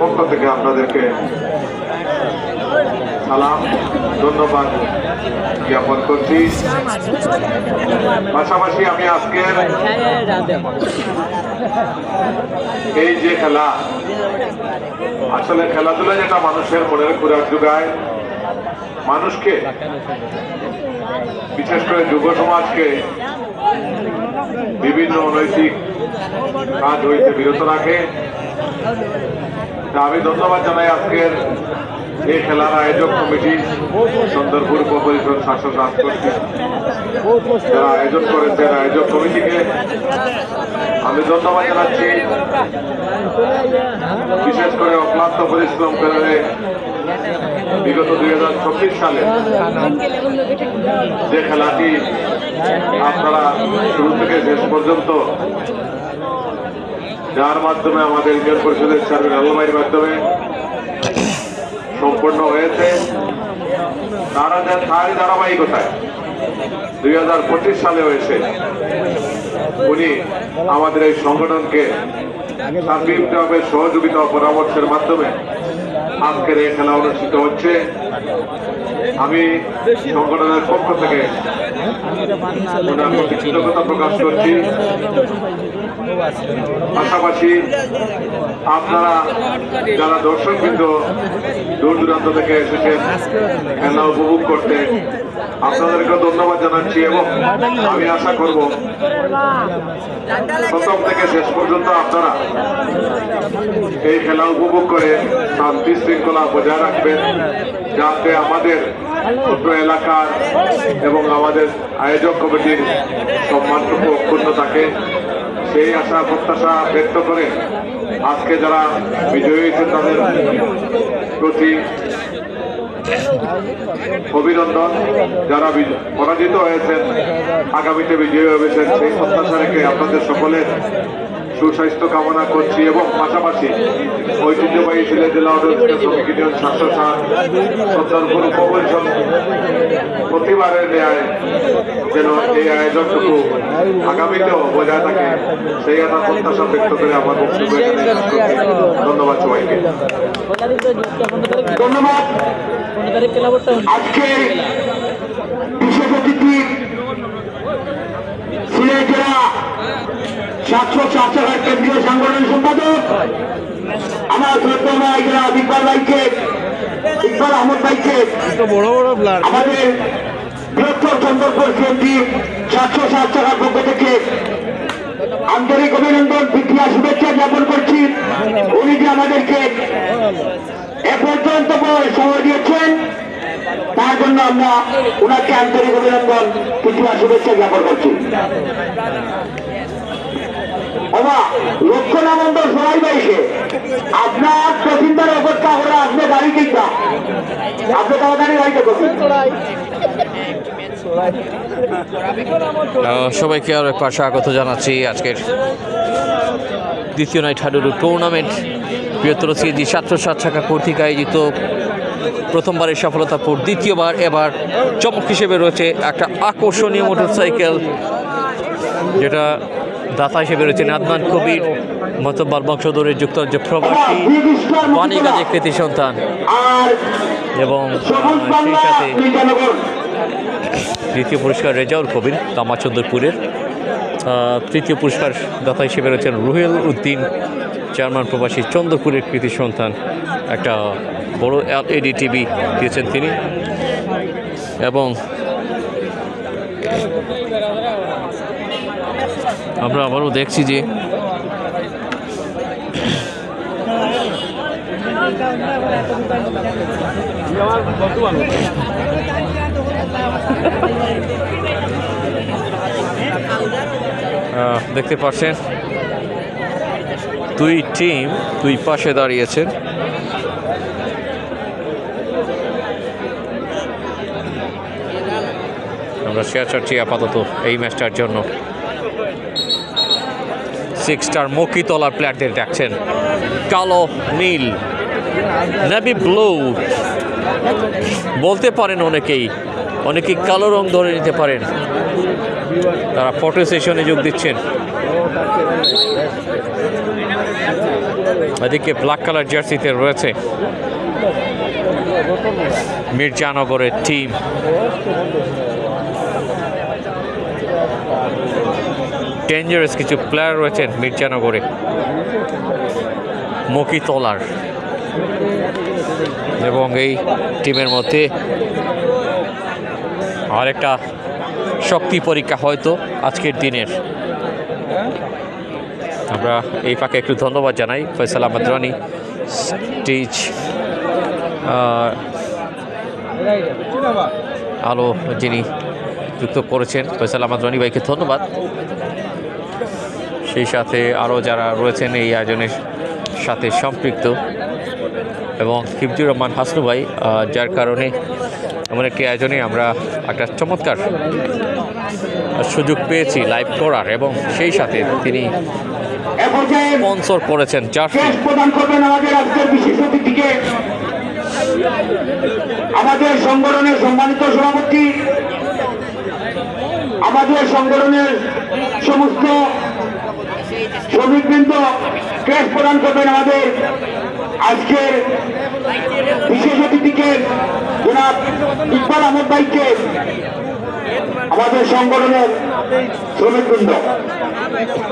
পক্ষ থেকে আপনাদেরকে সালাম ধন্যবাদ জ্ঞাপন করছি। পাশাপাশি আমি আজকের এই যে খেলা, আসলে খেলাধুলা যেটা মানুষের মনের খোরাক যোগায়, মানুষকে বিশেষ করে যুব সমাজকে বিভিন্ন অনৈতিক কাজ হইতে বিরত রাখে। আমি ধন্যবাদ জানাই আজকের এই খেলার আয়োজক কমিটি, সুন্দরপুর পরিষদ শাসক রাজকর্তৃক যারা আয়োজন করেছেন, আয়োজক কমিটিকে আমি ধন্যবাদ জানাচ্ছি। বিশেষ করে অক্লান্ত পরিশ্রম করে বিগত 2026 সালে যে খেলাটি আপনারা শুরু থেকে শেষ পর্যন্ত, যার মাধ্যমে আমাদের ইউনিয়ন পরিষদের চেয়ারম্যান আলমাইয়ের মাধ্যমে সম্পন্ন হয়েছে, তারই ধারাবাহিকতায় 2025 সালে হয়েছে উনি আমাদের এই সংগঠনকে সার্বিকভাবে সহযোগিতা ও পরামর্শের মাধ্যমে আজকের এই খেলা অনুষ্ঠিত হচ্ছে। আমি সংগঠনের পক্ষ থেকে ওনার প্রতি কৃতজ্ঞতা প্রকাশ করছি। পাশাপাশি আপনারা যারা দর্শকবৃন্দ দূর দূরান্ত থেকে এসেছেন খেলা উপভোগ করতে, আপনাদেরকে ধন্যবাদ জানাচ্ছি এবং আমি আশা করব প্রথম থেকে শেষ পর্যন্ত আপনারা এই খেলা উপভোগ করে শান্তি শৃঙ্খলা বজায় রাখবেন, যাতে আমাদের ছোট্ট এলাকার এবং আমাদের আয়োজক কমিটির সম্মানটুকু অক্ষুণ্ণ থাকে। সেই আশা প্রত্যাশা ব্যক্ত করে আজকে যারা বিজয়ী হয়েছেন তাদের প্রতি অভিনন্দন, যারা পরাজিত হয়েছেন আগামীতে বিজয়ী হয়েছেন সেই প্রত্যাশা রেখে আপনাদের সকলের সুস্বাস্থ্য কামনা করছি এবং পাশাপাশি ঐতিহ্যবাহী সিলেট জেলা শ্রমিক ইউনিয়ন শাসক সুন্দরপুর উপপরিষদ প্রতিবারের ন্যায় যেন এই আয়োজনটুকু আগামীতেও বজায় থাকে সেই একটা প্রত্যাশা ব্যক্ত করে আমার বক্তব্য ধন্যবাদ সবাইকে। ধন্যবাদ। আজকে বিশেষ অতিথি সিলেট জেলা শাসক কেন্দ্রীয় সাংগঠনিক সম্পাদক আমার ছোট ভাই ইকবাল আহমদ ভাইকে, আমাদের বৃহত্তর চন্দ্রপুর কেন্দ্রী 707 টাকার পক্ষ থেকে আন্তরিক অভিনন্দন প্রীতি শুভেচ্ছা জ্ঞাপন করছি। উনি যে আমাদেরকে এ পর্যন্ত সময় দিয়েছেন তার জন্য আমরা ওনাকে আন্তরিক অভিনন্দন প্রীতি শুভেচ্ছা জ্ঞাপন করছি। লক্ষ্যণানন্দ সবাই বাইকে আপনার প্রতিবার অপেক্ষা করে আসবে গাড়ি কিনবা, আপনি তাড়াতাড়ি গাড়িতে করবেন। সবাইকে আরো একবার স্বাগত জানাচ্ছি আজকের দ্বিতীয় নাইট হাডুডু টুর্নামেন্ট। বৃহত্তর সিএনজি 707 টাকা কর্তৃক আয়োজিত প্রথমবারের সফলতার পর দ্বিতীয়বার এবার চমক হিসেবে রয়েছে একটা আকর্ষণীয় মোটরসাইকেল, যেটা দাতা হিসেবে রয়েছেন আদনান কবির, মতব্বর বংশধরের যুক্তরাজ্য প্রবাসী বাণীগাজে কৃতি সন্তান, এবং সেই সাথে দ্বিতীয় পুরস্কার রেজাউল কবির কামাচন্দ্রপুরের, তৃতীয় পুরস্কার দাতা হিসেবে রয়েছেন রুহেল উদ্দিন, চেয়ারম্যান প্রবাসী চন্দ্রপুরের কৃতি সন্তান। একটা বড় LED টিভি দিয়েছেন তিনি, এবং আমরা আবারও দেখছি যে দেখতে পাচ্ছেন দুই টিম দুই পাশে দাঁড়িয়েছেন। আমরা শেয়ার চাচ্ছি আপাতত এই ম্যাচটার জন্য। 6 স্টার মকিতলার প্লেয়ারদের ডাকছেন, কালো নীল নেভি ব্লু বলতে পারেন অনেকেই কালো রং ধরে নিতে পারেন। তারা ফটো সেশনে যোগ দিচ্ছেন। এদিকে ব্ল্যাক কালার জার্সিতে রয়েছে মির্জানগরের টিম। ডেঞ্জারাস কিছু প্লেয়ার রয়েছেন মির্জানগরে, মকিতলার, এবং এই টিমের মধ্যে আরেকটা শক্তি পরীক্ষা হয়তো আজকের দিনের। আমরা এই ফাঁকে একটু ধন্যবাদ জানাই ফয়সাল আহমেদ রনি, স্টেজ আলো যিনি যুক্ত করেছেন, ফয়সাল আহমেদ রনি ভাইকে ধন্যবাদ। সেই সাথে আরও যারা রয়েছেন এই আয়োজনের সাথে সম্পৃক্ত, এবং হিফজুর রহমান হাসনু ভাই, যার কারণে এমন একটি আয়োজনে আমরা একটা চমৎকার সুযোগ পেয়েছি লাইভ করার, এবং সেই সাথে তিনি স্পন্সর করেছেন জার্সি। প্রদান করবেন আমাদের আজকের বিশেষ অতিথিকে, আমাদের সংগঠনের সম্মানিত সভাপতি, আমাদের সংগঠনের সমস্ত শ্রমিকবৃন্দ ক্রেশ প্রদান করবেন আমাদের আজকের বিশেষ অতিথিকে জনাব ইকবাল আহমেদ ভাইকে, আমাদের সংগঠনের শ্রমিকবৃন্দ।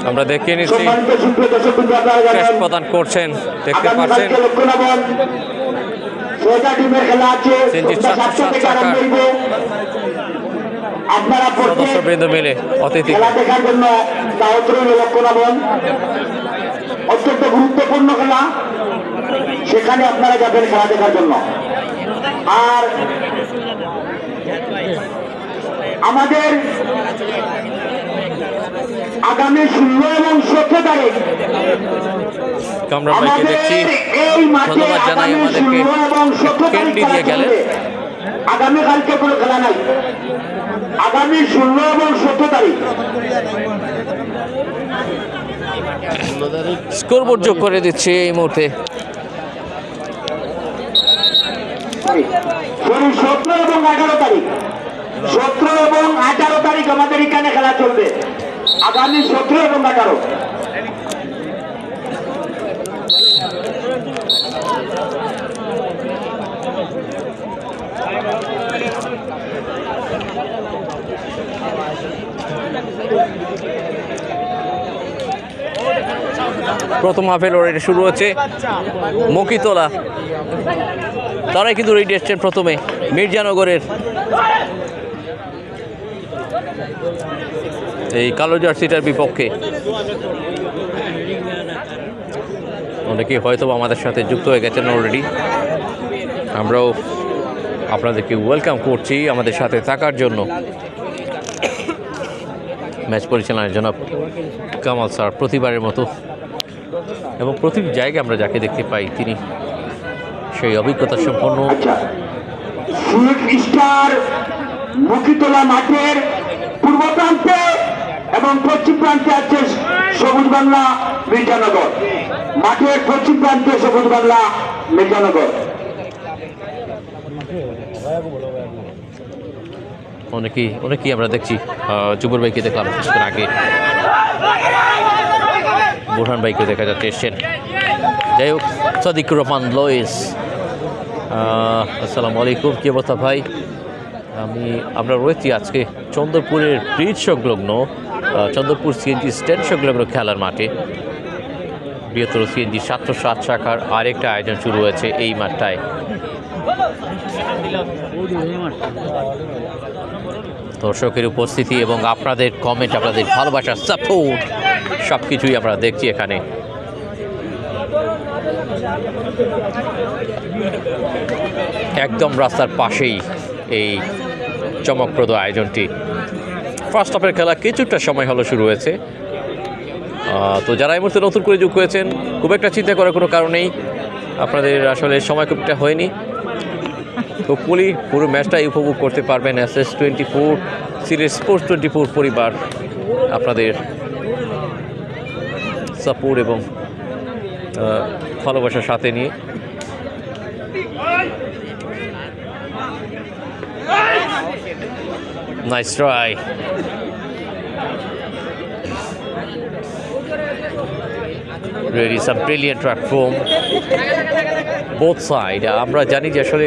আমরা দেখিয়ে নিচ্ছি সম্মানিত সুপ্রিয় দর্শকবৃন্দ, আপনারা ক্রেশ জানেন প্রদান করছেন, দেখতে আগামী পাচ্ছেন। কালকে লক্ষ্যনগর ছয়টা টিমের খেলা আছে, সেনজিৎ সন্ধ্যা 7টা থেকে আরম্ভ হইব। আপনারা প্রত্যেক সদস্যবৃন্দ মিলে অতিথি খেলা দেখার জন্য দাওয়াত রইল লক্ষ্যনগর। অত্যন্ত গুরুত্বপূর্ণ খেলা, সেখানে আপনারা যাবেন খেলা দেখার জন্য। আর আমাদের আগামী 16 এবং 17 তারিখ কামরান ভাইকে দেখছি, এই মাঠে ধন্যবাদ জানাই আগামী আমাদেরকে 16 এবং 17 তারিখ ক্যান্ডি দিয়ে খেলা গেলেন। চলবে। আগামীকালকে কোনো খেলা নাই, আগামী 16 এবং 17 তারিখ। স্কোরবোর্ড যোগ করে দিচ্ছে এই মুহূর্তে। 17 এবং 18 তারিখ, 17 এবং 18 তারিখ আমাদের এখানে খেলা চলবে, আগামী 17 এবং 18। প্রথম হাফের লড়াইটা শুরু হচ্ছে। মকিতলা তারাই কিন্তু রেডি এসছেন প্রথমে মির্জানগরের এই কালো জার্সিটার বিপক্ষে। অনেকেই হয়তো আমাদের সাথে যুক্ত হয়ে গেছেন অলরেডি, আমরাও আপনাদেরকে ওয়েলকাম করছি আমাদের সাথে থাকার জন্য। ম্যাচ পরিচালনার জন্য কামাল স্যার প্রতিবারের মতো, এবং প্রতিটি জায়গায় আমরা যাকে দেখতে পাই তিনি সেই অভিজ্ঞতা সম্পন্ন। সুইট স্টার মকিতলা মাঠের পূর্ব প্রান্তে এবং পশ্চিম প্রান্তে আছে সবুজ বাংলা মির্জানগর। মাঠের পশ্চিম প্রান্তে সবুজ বাংলা মির্জানগর। অনেকেই আমরা দেখছি। জুবুর ভাইকে দেখলাম কিছুক্ষণ আগে, বুরহান ভাইকে দেখা যাচ্ছে এসছেন। যাই হোক, সাদিকুর রহমান লয়েস, আসসালামু আলাইকুম, কী অবস্থা ভাই? আমরা রয়েছি আজকে চন্দ্রপুরের ব্রিজ সংলগ্ন, চন্দ্রপুর সিএনজি স্ট্যান্ড সংলগ্ন খেলার মাঠে। বৃহত্তর সিএনজি 707 শাখার আরেকটা আয়োজন শুরু হয়েছে এই মাঠটায়। দর্শকের উপস্থিতি এবং আপনাদের কমেন্ট, আপনাদের ভালোবাসা, সাপোর্ট সব কিছুই আমরা দেখছি এখানে। একদম রাস্তার পাশেই এই চমকপ্রদ আয়োজনটি। ফার্স্ট হাফের খেলা কিছুটা সময় হলো শুরু হয়েছে। তো যারা এই মুহূর্তে নতুন করে যুক্ত হয়েছেন, খুব একটা চিন্তা করার কোনো কারণেই, আপনাদের আসলে সময় খুব একটা হয়নি। হোপফুলি পুরো ম্যাচটাই উপভোগ করতে পারবেন SS24 সিরিজ স্পোর্টস 24 পরিবার আপনাদের সাপোর্ট এবং ভালোবাসার সাথে নিয়ে। Nice try. There is a brilliant track from both side. আমরা জানি যে আসলে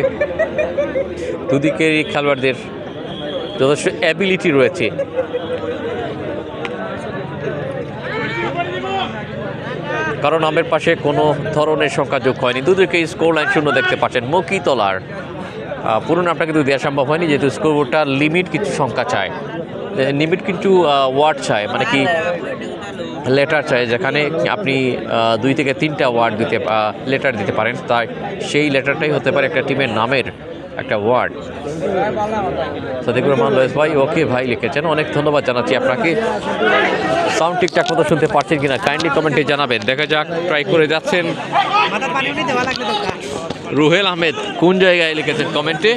দুদিকেরই খেলোয়াড়দের যথেষ্ট অ্যাবিলিটি রয়েছে। কারণ আমের পাশে কোনো ধরনের সংখ্যা যোগ হয়নি, দুদিকেই স্কোর লাইন শূন্য দেখতে পাচ্ছেন। মকিতলার পুরো নামটা কিন্তু দেওয়া সম্ভব হয়নি, যেহেতু স্কোরবোর্ডটা লিমিট কিছু সংখ্যা চায়, লিমিট কিন্তু ওয়ার্ড চায়, মানে কি লেটার চাই, যেখানে আপনি 2 থেকে 3টা ওয়ার্ড লেটার দিতে পারেন, তাই সেই লেটারটাই হতে পারে একটা টিমের নামের একটা ওয়ার্ড। সাদিকুর রহমান লয়েস ভাই, ওকে ভাই লিখেছেন, অনেক ধন্যবাদ জানাচ্ছি আপনাকে। সাউন্ড ঠিকঠাক মতো শুনতে পারছেন কিনা কাইন্ডলি কমেন্টে জানাবেন। দেখা যাক, ট্রাই করে যাচ্ছেন। রুহেল আহমেদ কোন জায়গায় লিখেছেন কমেন্টে?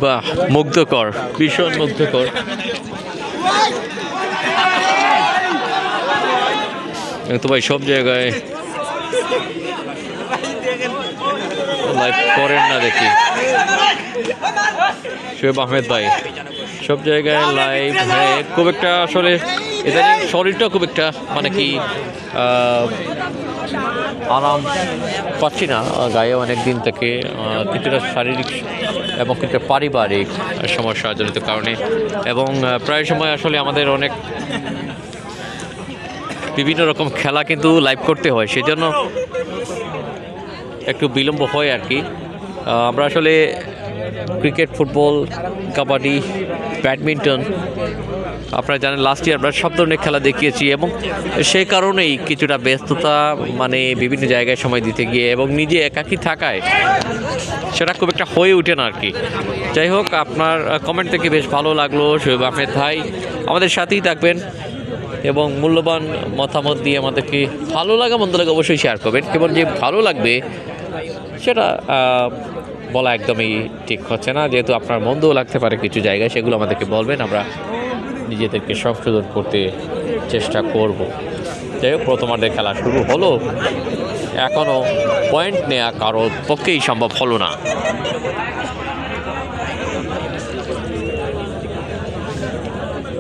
বাহ, মুগ্ধকর, ভীষণ মুগ্ধকর। তো ভাই সব জায়গায় লাইভ করেন না দেখি। শোয়েব আহমেদ ভাই সব জায়গায় লাইভ, হ্যাঁ খুব একটা আসলে ইদানিং শরীরটা খুব একটা মানে কি আরাম পাচ্ছি না গায়ে অনেক দিন থেকে, কিছুটা শারীরিক এবং কিছুটা পারিবারিক সমস্যা জনিত কারণে, এবং প্রায় সময় আসলে আমাদের অনেক বিভিন্ন রকম খেলা কিন্তু লাইভ করতে হয়, সেজন্য একটু বিলম্ব হয় আর কি। আমরা আসলে ক্রিকেট, ফুটবল, কাবাডি, ব্যাডমিন্টন আপনারা জানেন লাস্ট ইয়ার আমরা সব ধরনের খেলা দেখিয়েছি, এবং সেই কারণেই কিছুটা ব্যস্ততা, মানে বিভিন্ন জায়গায় সময় দিতে গিয়ে এবং নিজে একাকী থাকায় সেটা খুব একটা হয়ে ওঠে না আর কি। যাই হোক, আপনার কমেন্ট থেকে বেশ ভালো লাগলো শোয়েব আহমেদ ভাই, আমাদের সাথেই থাকবেন এবং মূল্যবান মতামত দিয়ে আমাদেরকে ভালো লাগা মন্দ লাগা অবশ্যই শেয়ার করবেন। কেবল যে ভালো লাগবে সেটা বলা একদমই ঠিক হচ্ছে না, যেহেতু আপনার মন্দও লাগতে পারে কিছু জায়গায়, সেগুলো আমাদেরকে বলবেন, আমরা নিজেদেরকে সংশোধন করতে চেষ্টা করব। যাই হোক, প্রথমার্ধের খেলা শুরু হলো, এখনও পয়েন্ট নেওয়া কারোর পক্ষেই সম্ভব হলো না।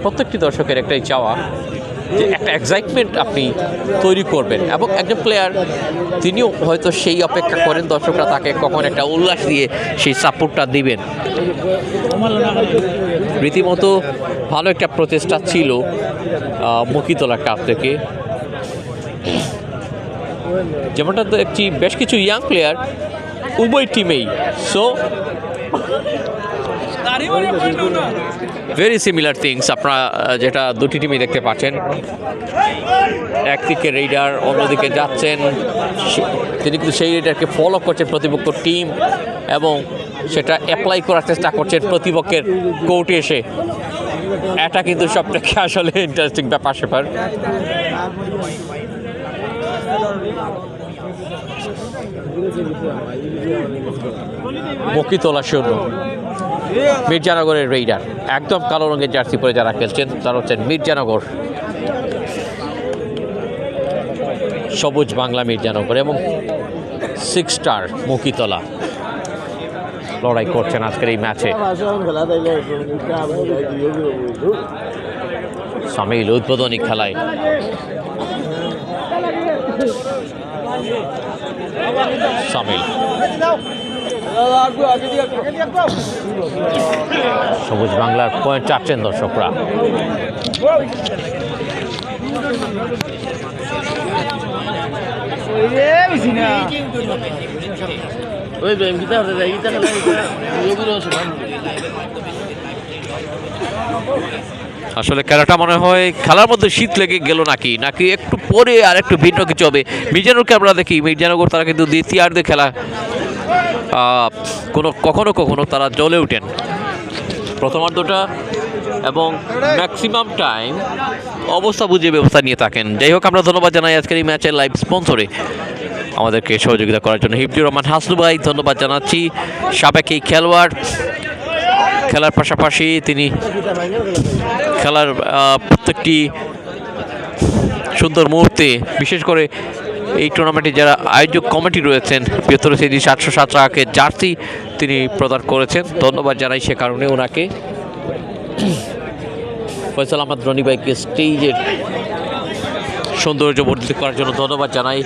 প্রত্যেকটি দর্শকের একটাই চাওয়া যে একটা এক্সাইটমেন্ট আপনি তৈরি করবেন, এবং একজন প্লেয়ার তিনিও হয়তো সেই অপেক্ষা করেন দর্শকরা তাকে কখন একটা উল্লাস দিয়ে সেই সাপোর্টটা দিবেন। রীতিমতো ভালো একটা প্রচেষ্টা ছিল মকিতলার কাছ থেকে, যেমনটা দেখছি বেশ কিছু ইয়াং প্লেয়ার উভয় টিমেই, সো ভেরি সিমিলার থিংস আপনারা যেটা দুটি টিমই দেখতে পাচ্ছেন। একদিকে রেইডার, অন্যদিকে যাচ্ছেন, তিনি কিন্তু সেই রেইডারকে ফলো করছেন প্রতিপক্ষ টিম, এবং সেটা অ্যাপ্লাই করার চেষ্টা করছেন প্রতিপক্ষের কোর্টে এসে। এটা কিন্তু সবথেকে আসলে ইন্টারেস্টিং ব্যাপার স্যাপার। মকিতলা শূন্য, মির্জানগরের রেইডার একদম কালো রঙের জার্সি পরে যারা খেলছেন তারা হচ্ছেন মির্জানগর, সবুজ বাংলা মির্জানগর, এবং 6 স্টার মকিতলা লড়াই করছেন আজকের এই ম্যাচে। সামিল উদ্বোধনী খেলায় সামিল, সবুজ বাংলার পয়েন্ট চাচ্ছেন দর্শকরা। আসলে খেলাটা মনে হয় খেলার মধ্যে শীত লেগে গেল নাকি নাকি একটু পরে আর একটু ভিন্ন কিছু হবে। মির্জানগরকে আমরা দেখি, মির্জানগর তারা কিন্তু দ্বিতীয়ার্ধে খেলা কখনো কখনো তারা জ্বলে ওঠেন প্রথমার্ধটা, এবং ম্যাক্সিমাম টাইম অবস্থা বুঝে ব্যবস্থা নিয়ে থাকেন। যাই হোক, আমরা ধন্যবাদ জানাই আজকের এই ম্যাচের লাইভ স্পন্সরে আমাদেরকে সহযোগিতা করার জন্য হিফজুর রহমান হাসনু ভাই, ধন্যবাদ জানাচ্ছি। সাবেক এই খেলোয়াড়, খেলার পাশাপাশি তিনি খেলার প্রত্যেকটি সুন্দর মুহূর্তে, বিশেষ করে এই টুর্নামেন্টে যারা আয়োজক কমিটি রয়েছেন, ৭৫ কেজি ৭০৭ টাকাকে জার্সি তিনি প্রদান করেছেন, ধন্যবাদ জানাই সে কারণে ওনাকে। ফয়সাল আহমদ রনি ভাইকে স্টেজের সৌন্দর্য বর্ধিত করার জন্য ধন্যবাদ জানাই।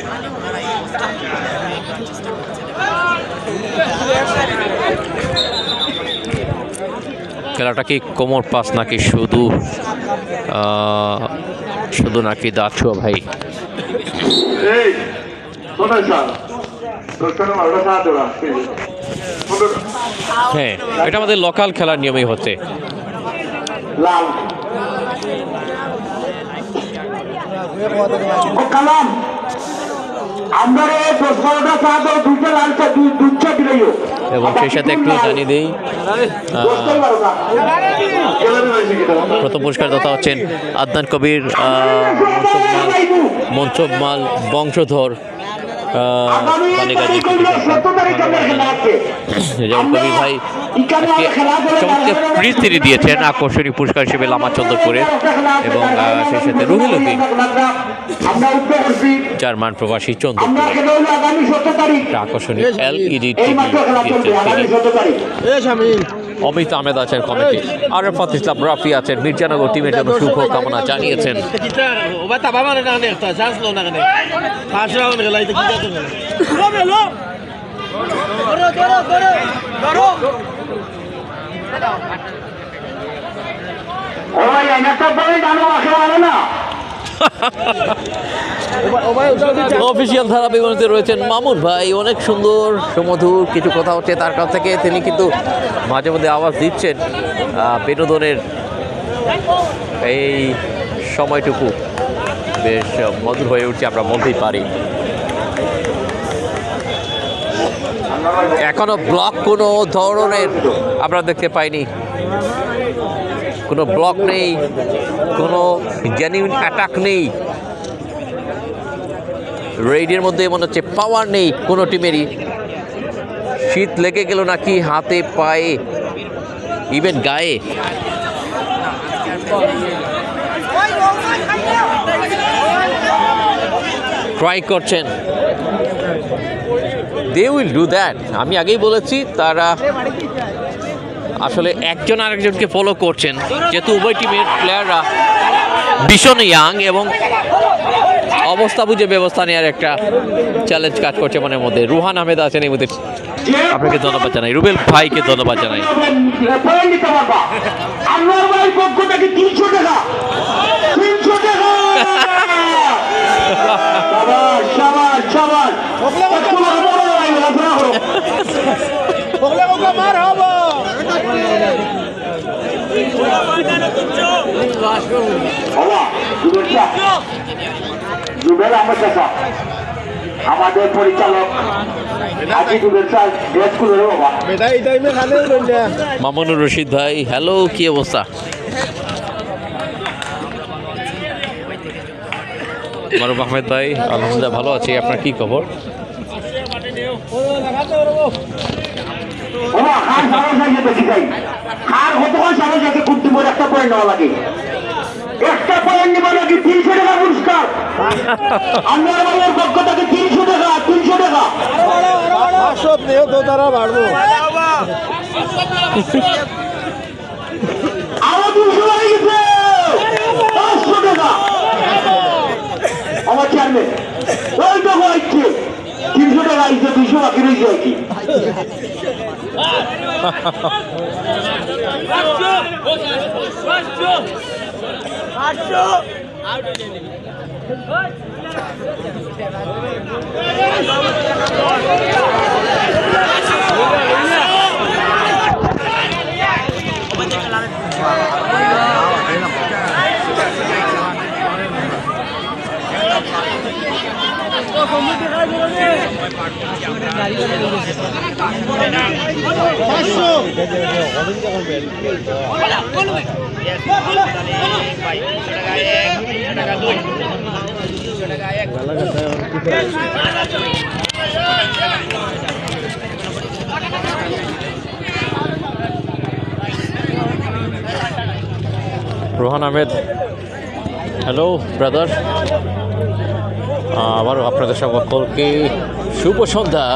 খেলাটা কি কোমর পাস নাকি শুধু নাকি দাঁত ছোঁয়া ভাই? এই শোনো স্যার হ্যাঁ, এটা আমাদের লোকাল খেলার নিয়মেই হচ্ছে। লাল ও কালাম আমরা 10-12টা চা দাও, 2টা লাল চা, 2 চা দিলেও। এবং সেই সাথে একটু জানিয়ে দিই, প্রথম পুরস্কার দাতা হচ্ছেন আদনান কবির মনসুব মাল বংশধর যেমন কবির ভাই চমৎকার প্রিজ তিনি দিয়েছেন আকর্ষণীয় পুরস্কার হিসেবে লামাচন্দরপুরে, এবং সেই সাথে রুহুল উদ্দিন জার্মান প্রবাসী চন্দ্রপুরে আকর্ষণীয় LED টিভি দিয়েছেন তিনি। অমিত আহমেদ আছেন কমিটি, আরফাত ইসলাম রাফি আছেন, মির্জানগর টিমের জন্য শুভ কামনা জানিয়েছেন। অফিসিয়াল ধারা বিবরণীতে রয়েছেন মামুন ভাই, অনেক সুন্দর সুমধুর কিছু কথা হচ্ছে তার কাছ থেকে। তিনি কিন্তু মাঝে মধ্যে আওয়াজ দিচ্ছেন, বিনোদনের এই সময়টুকু বেশ মধুর হয়ে উঠছে, আমরা বলতেই পারি। এখনো ব্লক কোনো ধরনের আমরা দেখতে পাইনি, কোনো ব্লক নেই, কোনো জেনুইন অ্যাটাক নেই, রেডের মধ্যে মনে হচ্ছে পাওয়ার নেই কোনো টিমেরই। শীত লেগে গেল নাকি হাতে পায়ে ইভেন গায়ে। ট্রাই করছেন, দে উইল ডু দ্যাট। আমি আগেই বলেছি তারা আসলে একজন আরেকজনকে ফলো করছেন, যেহেতু উভয় টিমের প্লেয়াররা ভীষণ ইয়াং এবং অবস্থা বুঝে ব্যবস্থা নেওয়ার একটা চ্যালেঞ্জ কাজ করছে মনের মধ্যে। রুহান আহমেদ আছেন এই মধ্যে, আপনাকে ধন্যবাদ জানাই, রুবেল ভাইকে ধন্যবাদ জানাই। আমাদের পরিচালক মামুনুর রশিদ ভাই, হ্যালো, কি অবস্থা? মারুফ আহমেদ ভাই, আলহামদুলিল্লাহ ভালো আছি, আপনার কি খবর? একটা পয়েন্ট নেওয়া লাগে, একটা পয়েন্ট নেওয়া লাগে 300 টাকা পুরস্কার। আমার বাবার পক্ষ থেকে 300 টাকা, 300 টাকা তারা বাড়বো আরো 200 হয়ে গেছে, 500 টাকা আমার চেয়ারম্যান ওই তো হয়েছে 300 টাকা আইছে, 200 বাকি রয়েছে আর কি। রোহান আহমেদ, হ্যালো ব্রাদার, আবারও আপনাদের সকলকে শুভ সন্ধ্যা।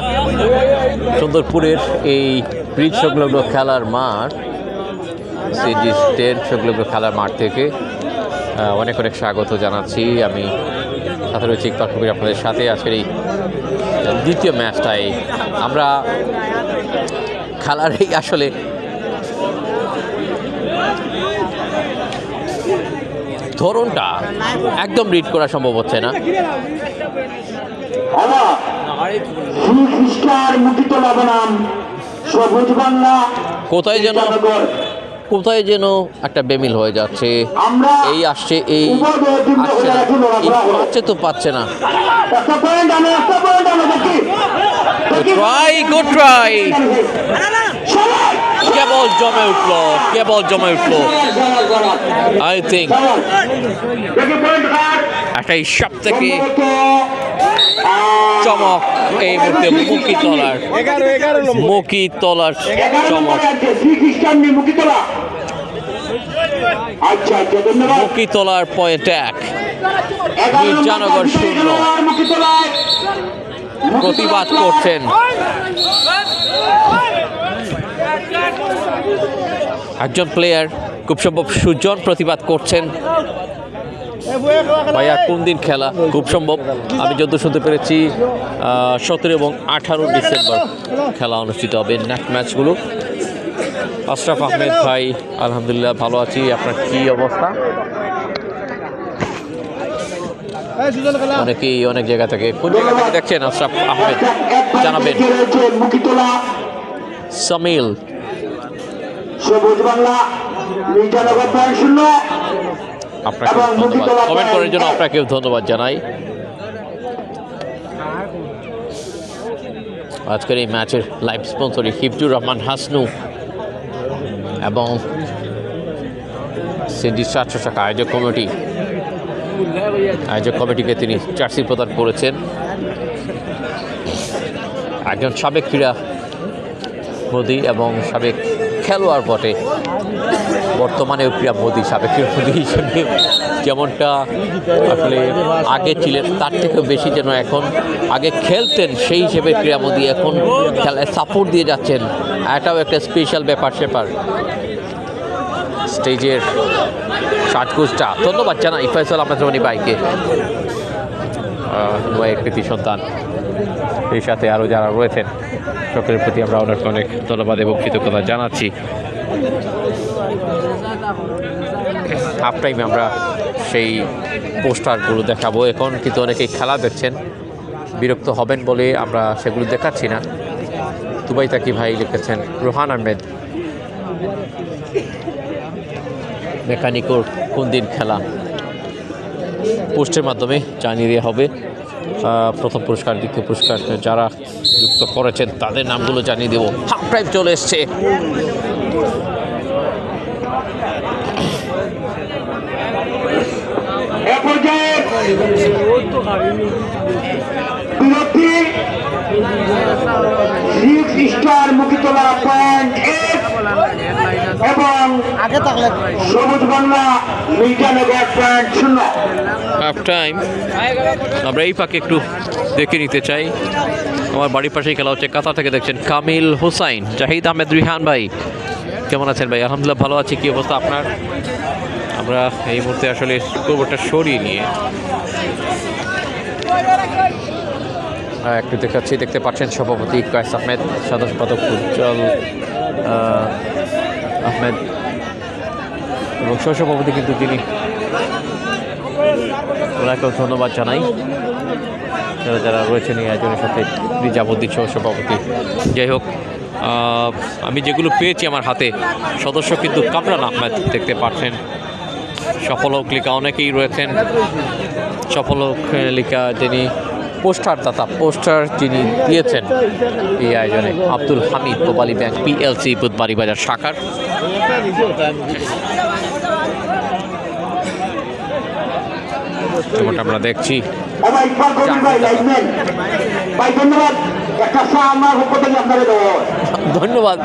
সুন্দরপুরের এই ব্রিজ সংলগ্ন খেলার মাঠ সিএনজি 10 সেগুলো খেলার মাঠ থেকে অনেক অনেক স্বাগত জানাচ্ছি। আমি সাথে রয়েছি ইকবাল কবির আপনাদের সাথে। আজকের এই দ্বিতীয় ম্যাচটাই আমরা খেলার এই আসলে ধরনটা একদম রিড করা সম্ভব হচ্ছে না। সবুজ বাংলা কোথায় যেন একটা বেমিল হয়ে যাচ্ছে। এই আসছে পাচ্ছে তো পাচ্ছে না। গুড ট্রাই, কেবল জমে উঠলো। আই থিঙ্ক একটা হিসাব থেকে চমক এই মুহূর্তে মুখী তলার চমক। মুখী তলার পয়েন্ট 1, মির্জানগর 0। প্রতিবাদ করছেন একজন প্লেয়ার, খুব সম্ভব সুজন প্রতিবাদ করছেন। ভাইয়া কোন দিন খেলা? খুব সম্ভব আমি যত শুনতে পেরেছি 17 এবং 18 ডিসেম্বর খেলা অনুষ্ঠিত হবে নেক্সট ম্যাচগুলো। আশরাফ আহমেদ ভাই, আলহামদুলিল্লাহ ভালো আছি। আপনার কি অবস্থা? অনেকেই অনেক জায়গা থেকে, কোন জায়গা থেকে দেখছেন আশরাফ আহমেদ জানাবেন। সামিল সবুজ বাংলা মির্জানগর 0। আপনাকে ধন্যবাদ কমেন্ট করার জন্য, আপনাকেও ধন্যবাদ জানাই। আজকের এই ম্যাচের লাইভ স্পন্সরই হিফজুর রহমান হাসনু এবং সিএনজি 700 টাকা আয়োজক কমিটিকে তিনি জার্সি প্রদান করেছেন। একজন সাবেক ক্রীড়ামোদী এবং সাবেক খেলোয়াড় বটে, বর্তমানেও ক্রীড়ামোদী, সাবেক ক্রীড়ামোদী হিসেবে যেমনটা আসলে আগে ছিলেন তার থেকেও বেশি যেন এখন আগে খেলতেন সেই হিসেবে ক্রীড়ামোদী এখন খেলায় সাপোর্ট দিয়ে যাচ্ছেন। এটাও একটা স্পেশাল ব্যাপার স্যাপার। স্টেজের সাজগোজটা ধন্যবাদ জানাই ফয়সাল আহমেদ রনি ভাইকে, কৃতি সন্তান, এই সাথে আরও যারা রয়েছেন সকলের প্রতি আমরা অনেক অনেক ধন্যবাদ এবং কৃতজ্ঞতা জানাচ্ছি। হাফ টাইমে আমরা সেই পোস্টারগুলো দেখাবো। এখন কিন্তু অনেকেই খেলা দেখছেন, বিরক্ত হবেন বলে আমরা সেগুলো দেখাচ্ছি না। দুবাই তাকি ভাই লিখেছেন, রোহান আহমেদ মেকানিকোর কোন দিন খেলা পোস্টের মাধ্যমে জানিয়ে দেওয়া হবে। প্রথম পুরস্কার, দ্বিতীয় পুরস্কার যারা যুক্ত করেছেন তাদের নামগুলো জানিয়ে দেব। হাফ টাইম চলে এসছে। এবং সবুজ বাংলা মির্জানগর 0। হাফ টাইম আমরা এই পাকে একটু দেখে নিতে চাই। আমার বাড়ির পাশেই খেলা হচ্ছে, কাতার থেকে দেখছেন কামিল হোসাইন, জাহিদ আহমেদ রিহান ভাই কেমন আছেন ভাই? আলহামদুলিল্লাহ ভালো আছি। কি অবস্থা আপনার? আমরা এই মুহূর্তে আসলে স্কোরবোর্ডটা সরিয়ে নিয়ে একটু দেখাচ্ছি। দেখতে পাচ্ছেন সভাপতি কায়েস আহমেদ, সাধারণ সম্পাদক উজ্জ্বল আহমেদ এবং সহসভাপতি কিন্তু যিনি, ওনাকেও ধন্যবাদ জানাই। যারা যারা রয়েছেন এই আয়োজনের সাথে, নিজামুদ্দিন সহসভাপতি। যাই হোক, আমি যেগুলো পেয়েছি আমার হাতে, সদস্য কিন্তু কামরান আহমেদ দেখতে পাচ্ছেন, সফল লিখা অনেকেই রয়েছেন। সফল লিখা যিনি পোস্টার যিনি দিয়েছেন এই আয়োজনে, আব্দুল হামিদ, পোবালি ব্যাংক পিএলসি বুধবাড়ি বাজার শাখার। যেমনটা আমরা দেখছি। ধন্যবাদ,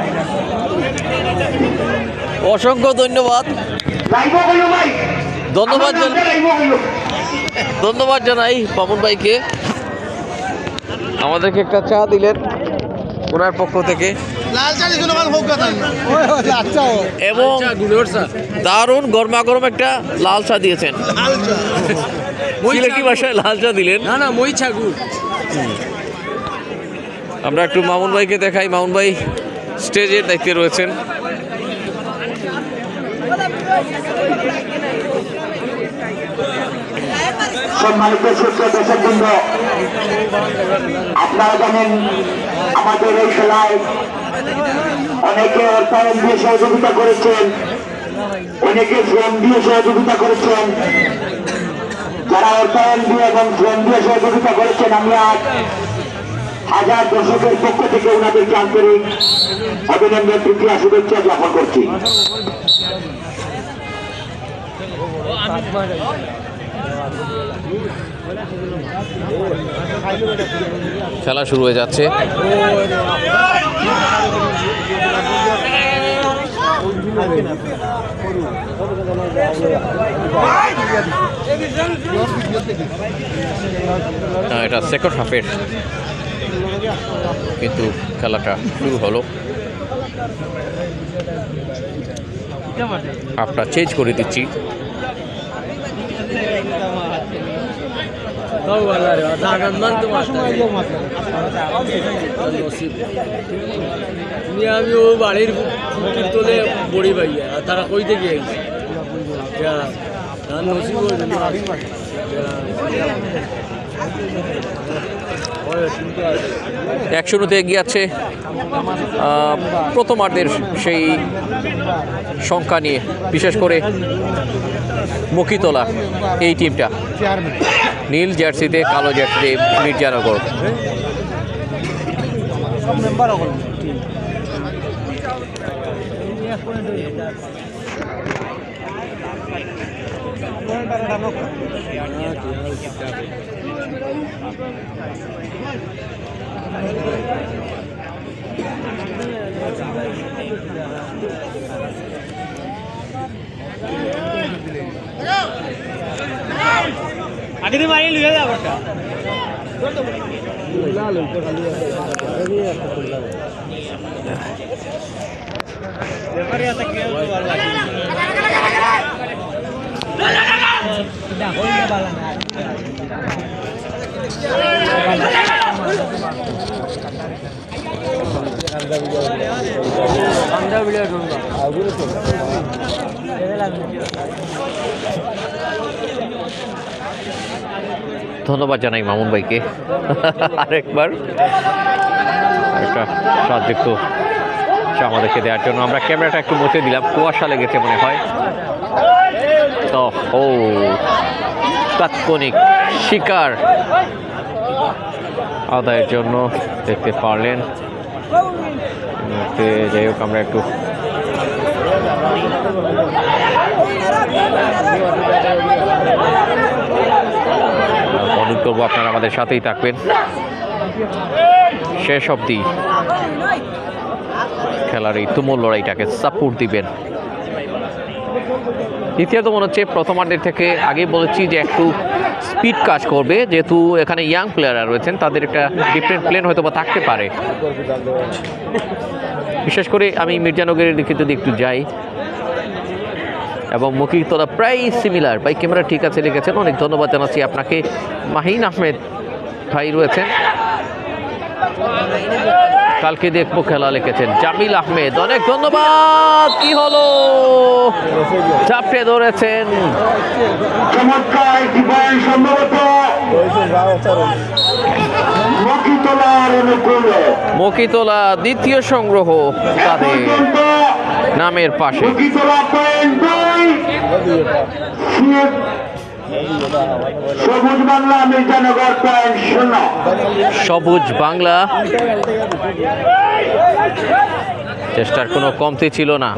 অসংখ্য ধন্যবাদ। ধন্যবাদ জানাই পাবন ভাইকে, আমাদেরকে একটা চা দিলেন ওনার পক্ষ থেকে। এবং দারুণ গরমা গরম একটা লাল চা দিয়েছেন। সিলেটি ভাষায় লাল চা দিলেন। না মই ছাগুর। আমরা একটু মামুন ভাইকে দেখাই। মামুন ভাই স্টেজের দায়িত্বে রয়েছেন। সম্মানিত শ্রোতা দর্শকবৃন্দ, আপনারা জানেন আমাদের এই খেলায় অনেকে অর্থায়ন দিয়ে সহযোগিতা করেছেন, অনেকে শ্রম দিয়ে সহযোগিতা করেছেন। যারা অর্থায়ন দিয়ে এবং শ্রম দিয়ে সহযোগিতা করেছেন, আমি আজ হাজার দর্শকের পক্ষ থেকে ওনাদেরকে আন্তরিক অভিনন্দন, প্রীতি, শুভেচ্ছা জ্ঞাপন করছি। খেলা শুরু হয়ে যাচ্ছে। এটা সেকেন্ড হাফের কিন্তু খেলাটা শুরু হলো। হাফটা চেঞ্জ করে দিচ্ছি। আমি ও বাড়ির তোলে বড়ি পাইয়া আর তারা কই থেকে আইছে নসিব 1-0 এগিয়ে আছে প্রথমার্ধের সেই সংখ্যা নিয়ে, বিশেষ করে মকিতলা এই টিমটা নীল জার্সিতে কালো জার্সিতে মির্জানগর। আগে দিয়ে মারিয়ে লুয়ে যাবো ধন্যবাদ জানাই মামুন ভাইকে আরেকবার একটা স্বাদযুক্ত চা আমাদেরকে দেওয়ার জন্য। আমরা ক্যামেরাটা একটু মুছে দিলাম, কুয়াশা লেগেছে মনে হয়। তো ও তাৎক্ষণিক শিকার আদায়ের জন্য দেখতে পারলেন। যাই হোক, আমরা একটু অনুরোধ করবো আপনারা আমাদের সাথেই থাকবেন, শেষ অবধি খেলার এই তুমুল লড়াইটাকে সাপোর্ট দিবেন। দ্বিতীয়ত মনে হচ্ছে প্রথমার্ধের থেকে আগেই বলেছি যে একটু স্পিড কাজ করবে, যেহেতু এখানে ইয়াং প্লেয়াররা রয়েছেন, তাদের একটা ডিফারেন্ট প্লেন হয়তো বা থাকতে পারে। বিশেষ করে আমি মির্জানগরের দিকে যদি একটু যাই, এবং মকিতলা প্রায় সিমিলার। ভাই ক্যামেরা ঠিক আছে লিখেছেন, অনেক ধন্যবাদ জানাচ্ছি আপনাকে। মাহিন আহমেদ ভাই রয়েছেন, কালকে দেখবো খেলা লিখেছেন জামিল আহমেদ, অনেক ধন্যবাদ। কি হলো, চাপটে ধরেছেন মকিতলা। দ্বিতীয় সংগ্রহ তাদের নামের পাশে। সবুজ বাংলা মির্জানগর পয়েন্ট 0। সবুজ বাংলা চেষ্টার কোনো কমতি ছিল না।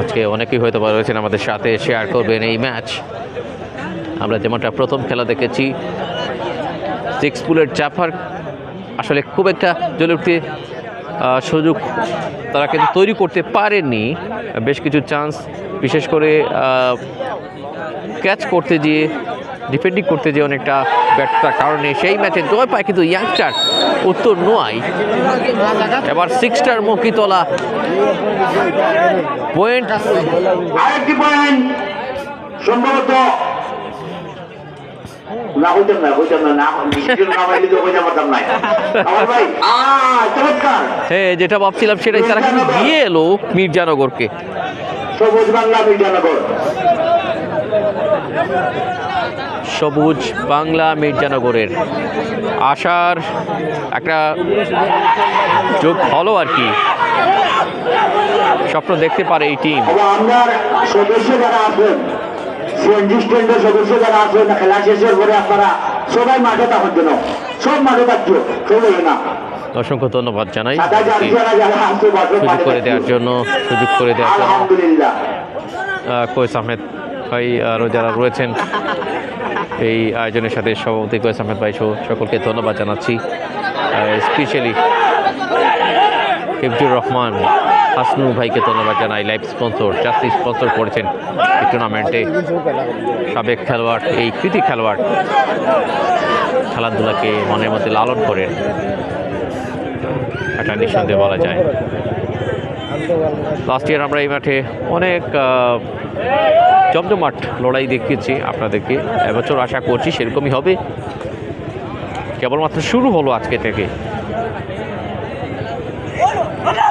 আজকে অনেকেই হয়তো বা রয়েছেন আমাদের সাথে, শেয়ার করবেন এই ম্যাচ। আমরা যেমনটা প্রথম খেলা দেখেছি, 6 পুলের চাপার আসলে খুব একটা জ্বলে উঠতে সুযোগ তারা কিন্তু তৈরি করতে পারেননি। বেশ কিছু চান্স, বিশেষ করে ক্যাচ করতে গিয়ে ডিফেন্ডিং করতে যে অনেকটা ব্যর্থতার কারণে সেই ম্যাচে জয় পায় কিন্তু ইয়াংস্টার উত্তর নোয়াই। এবার 6 স্টার মকিতলা পয়েন্ট। আরেকটি পয়েন্ট সম্ভবত হ্যাঁ, যেটা ভাবছিলাম সেটাই, তারা কিন্তু দিয়ে এলো মির্জানগরকে। সবুজ বাংলা মির্জানগর, সবুজ বাংলা মির্জানগরের আশার একটা যোগ হলো আর কি, স্বপ্ন দেখতে পারে এই টিম। আপনার সদস্য যারা আছেন, সিএনজি স্ট্যান্ডের সদস্য যারা আছেন, খেলা শেষের পরে আপনারা সবাই মাঠে থাকার জন্য, সব মাঠে থাকছো, চলে না। অসংখ্য ধন্যবাদ জানাই সাদা জার্সি যারা আছে সুযোগ করে দেওয়ার জন্য, আলহামদুলিল্লাহ। কোয়েস আহমেদ ভাই আরও যারা রয়েছেন এই আয়োজনের সাথে, সভাপতি কোয়েস আহমেদ ভাই সহ সকলকে ধন্যবাদ জানাচ্ছি। স্পেশালি হিফজুর রহমান হাসনু ভাইকে ধন্যবাদ জানাই, লাইভ স্পন্সর, জাস্ট স্পন্সর করেছেন এই টুর্নামেন্টে। সাবেক খেলোয়াড়, এই কৃতি খেলোয়াড় খেলাধুলাকে মনের মধ্যে লালন করেন, এটা নিঃসন্দেহে বলা যায়। লাস্ট ইয়ার আমরা এই মাঠে অনেক জমজমাট লড়াই দেখিয়েছি আপনাদেরকে, এবছর আশা করছি সেরকমই হবে। কেবলমাত্র শুরু হলো আজকে থেকে।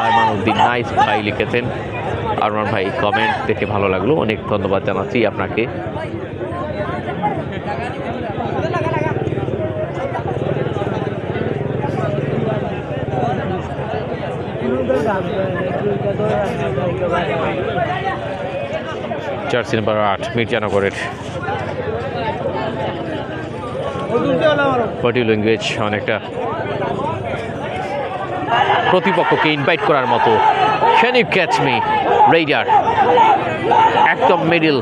আরমানুদ্দিন নাইস ভাই লিখেছেন, আরমান ভাই কমেন্ট দেখে ভালো লাগলো, অনেক ধন্যবাদ জানাচ্ছি আপনাকে। জার্সি নাম্বার 8 মির্জানগরের বডি ল্যাঙ্গুয়েজ অনেকটা প্রতিপক্ষকে ইনভাইট করার মতো। Can you catch me raider, একদম মিডল।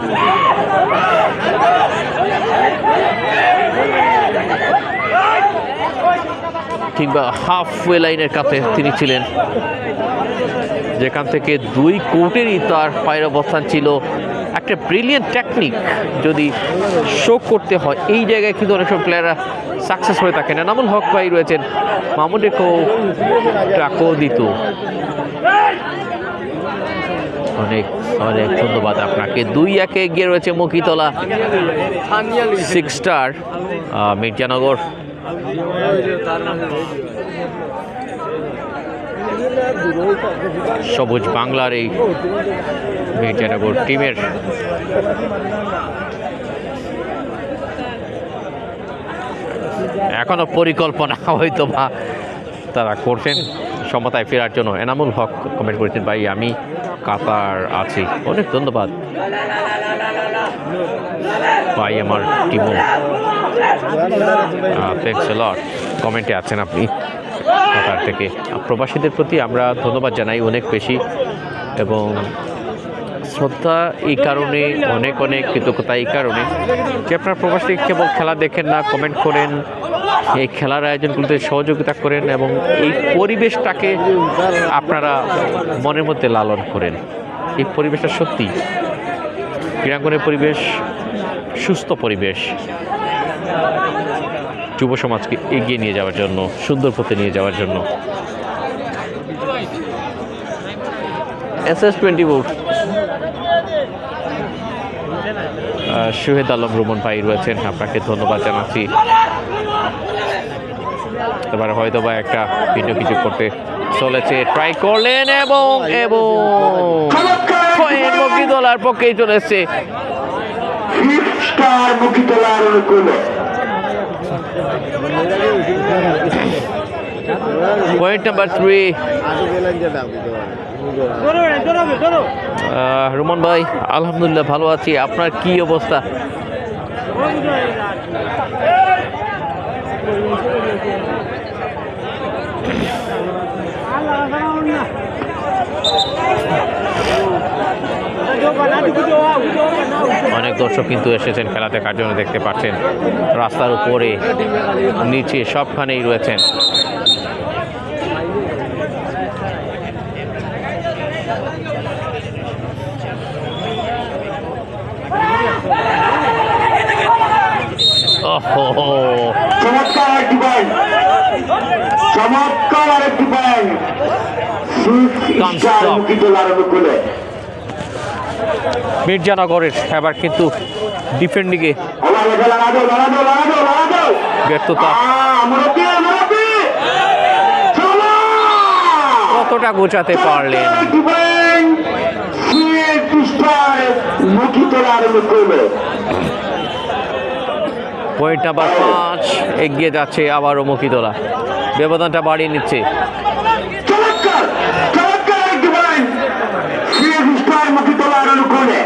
কিংবা হাফওয়ে লাইনের কাছে তিনি ছিলেন, যেখান থেকে 2 কোর্টেরই তার পায়ের অবস্থান ছিল। একটা ব্রিলিয়েন্ট টেকনিক যদি শো করতে হয় এই জায়গায় কিন্তু অনেক সব প্লেয়াররা সাকসেস হয়ে থাকেন। এনামুল হক ভাই রয়েছেন, মামুনেকেও টাকও দিত। অনেক অনেক ধন্যবাদ আপনাকে। 2-1 এগিয়ে রয়েছে মকিতলা, 6 স্টার মির্জানগর। সবুজ বাংলার এই মির্জানগর টিমের এখনো পরিকল্পনা হয়তো বা তারা করছেন সমতায় ফেরার জন্য। এনামুল হক কমেন্ট করেছেন, ভাই আমি কাতার আছি। অনেক ধন্যবাদ ভাই, আমার টিমও থ্যাঙ্কস এ লট। কমেন্টে আছেন আপনি কাতার থেকে। প্রবাসীদের প্রতি আমরা ধন্যবাদ জানাই অনেক বেশি, এবং শ্রদ্ধা এই কারণে, অনেক অনেক কৃতজ্ঞতা এই কারণে যে আপনার প্রবাসী কেবল খেলা দেখেন না, কমেন্ট করেন, এই খেলার আয়োজনগুলোতে সহযোগিতা করেন, এবং এই পরিবেশটাকে আপনারা মনের মধ্যে লালন করেন। এই পরিবেশটা সত্যি ক্রীড়াঙ্গনের পরিবেশ, সুস্থ পরিবেশ, যুব সমাজকে এগিয়ে নিয়ে যাওয়ার জন্য, সুন্দর পথে নিয়ে যাওয়ার জন্য। SS24 শহীদ আলম রুমন ভাই রয়েছেন, আপনাকে ধন্যবাদ জানাচ্ছি। এবারে হয়তো বা একটা ভিডিও কিছু করতে চলেছে, ট্রাই করলেন এবং মকিতলার পক্ষেই চলে এসছে। পয়েন্ট নাম্বার 3 রুমন ভাই। আলহামদুলিল্লাহ ভালো আছি, আপনার কি অবস্থা? অনেক দর্শক কিন্তু এসেছেন খেলা দেখার জন্য, দেখতে পাচ্ছেন রাস্তার উপরে নিচে সবখানেই রয়েছেন। চমৎকার আরেকটি পয়েন্ট, চমৎকার আরেকটি পয়েন্ট। মুখী তোলার অনুকূলে মির্জানগরের এবার কিন্তু ডিফেন্ডিংয়ে ব্যর্থতা। কতটা গোছাতে পারলেন? মুখী তোলার অনুকূলে পয়েন্ট নাম্বার 5 এগিয়ে যাচ্ছে আবারও মকিতলা, ব্যবধানটা বাড়িয়ে নিচ্ছে। চমৎকার চমৎকার একটি পয়েন্ট মুখী তোলার অনুকূলে।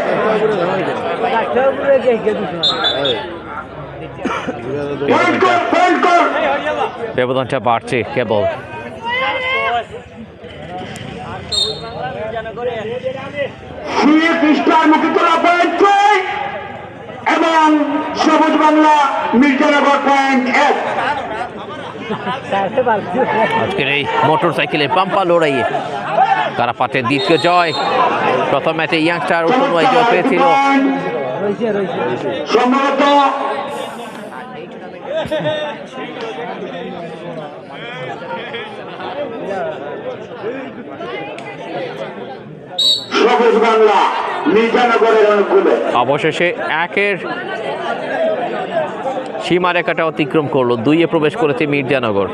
ব্যবধানটা বাড়ছে কেবল। মুখী তোলা পয়েন্ট এবং সবুজ বাংলা মির্জানগর পয়েন্ট 1। আজকের এই মোটর সাইকেলের পাম্পা লড়াইয়ে তারা পাচ্ছে দ্বিতীয় জয়। প্রথম ম্যাচে ইয়াংস্টার উত্তরময় জয় পেয়েছিল। সম্ভবত সবুজ বাংলা মির্জানগরের অনুকূলে অবশেষে 1-এর সীমারেখাটা অতিক্রম করলো, 2-এ প্রবেশ করেছে মির্জানগর।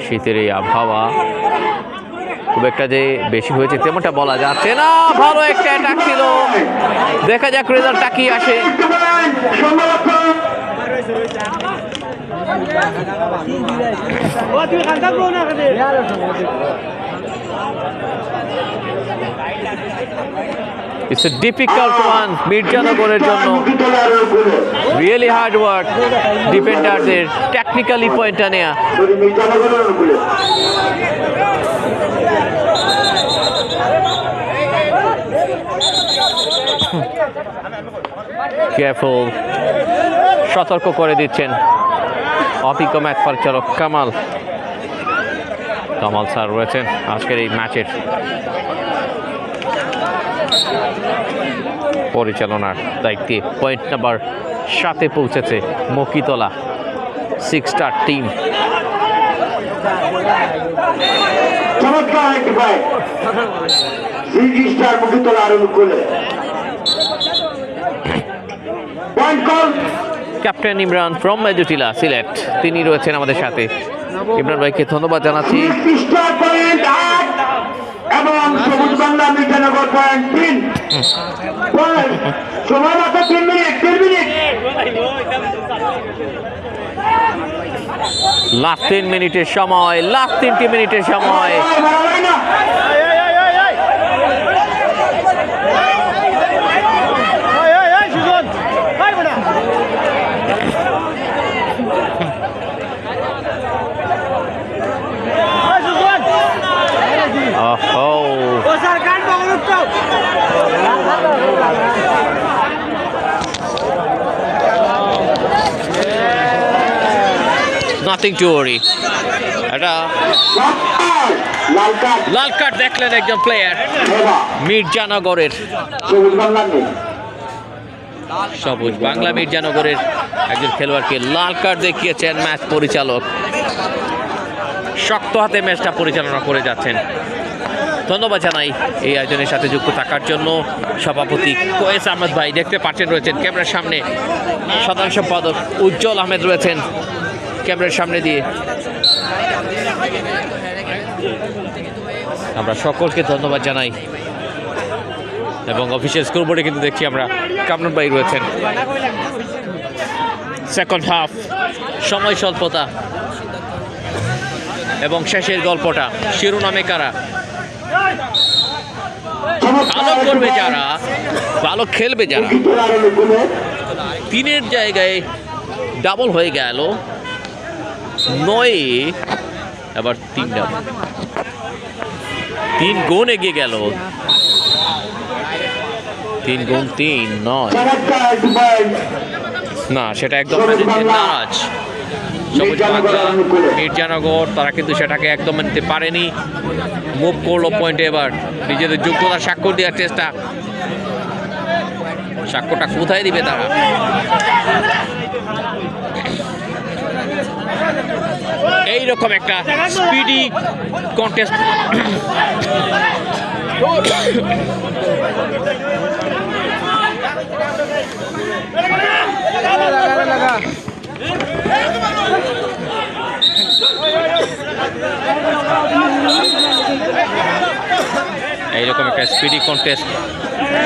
শীতের এই আবহাওয়া খুব একটা যে বেশি হয়েছে তেমনটা বলা যাচ্ছে না। ভালো একটা অ্যাটাক ছিল, দেখা যাক রেজাল্টটা কি আসে। It's a difficult one মির্জানগরের জন্য। রিয়েলি হার্ড ওয়ার্ক ডিফেন্ডারদের, টেকনিক্যালি পয়েন্টটা নেয়া। কেয়ারফুল, সতর্ক করে দিচ্ছেন অভিজ্ঞ ম্যাচ পরিচালক কামাল। কামাল স্যার রয়েছেন আজকের এই ম্যাচের পরিচালনার দায়িত্বে। পয়েন্ট নাম্বার 7-এ পৌঁছেছে মকিতলা 6 star team. Captain Imran from মেজুটিলা সিলেট, তিনি রয়েছেন আমাদের সাথে। ইমরান ভাইকে ধন্যবাদ জানাচ্ছি। এবং সবুজ বাংলা মির্জানগর পয়েন্ট 3। সময় মাত্র 3 মিনিট। লাস্ট 3 মিনিটের সময়, লাস্ট 3টি মিনিটের সময়। Nothing to worry. এটা লাল কার্ড দেখলেন একজন প্লেয়ার মির্জানগরের, সবুজ বাংলা মির্জানগরের একজন খেলোয়াড়কে লাল কার্ড দেখিয়েছেন ম্যাচ পরিচালক। শক্ত হাতে ম্যাচটা পরিচালনা করে যাচ্ছেন। ধন্যবাদ জানাই এই আয়োজনের সাথে যুক্ত থাকার জন্য সভাপতি কোয়েস আহমেদ ভাই, দেখতে পাচ্ছেন রয়েছেন ক্যামেরার সামনে। সাধারণ সম্পাদক উজ্জ্বল আহমেদ রয়েছেন ক্যামেরার সামনে দিয়ে। আমরা সকলকে ধন্যবাদ জানাই এবং অফিসিয়াল স্কোরবোর্ডে কিন্তু দেখছি আমরা কামরুন ভাই রয়েছেন। সেকেন্ড হাফ, সময় স্বল্পতা এবং শেষের গল্পটা, শিরোনামে কারা, ভালো করবে যারা, ভালো খেলবে যারা। 3-এর জায়গায় ডাবল হয়ে গেল, 9-এ আবার 3 ডাবল, 3 গুণ এগিয়ে গেল। 3 গুণ 3 9 না, সেটা একদম নারাজ সবুজ বাংলা মির্জানগর। তারা কিন্তু সেটাকে একদম নিতে পারেনি, মুভ করলো পয়েন্টে। এবার নিজেদের যোগ্যতার স্বাক্ষর দেওয়ার চেষ্টা সাক্ষ্যটা কোথায় দিবে তারা? এইরকম একটা স্পিডি কন্টেস্ট এইরকম একটা স্পিডি কন্টেস্ট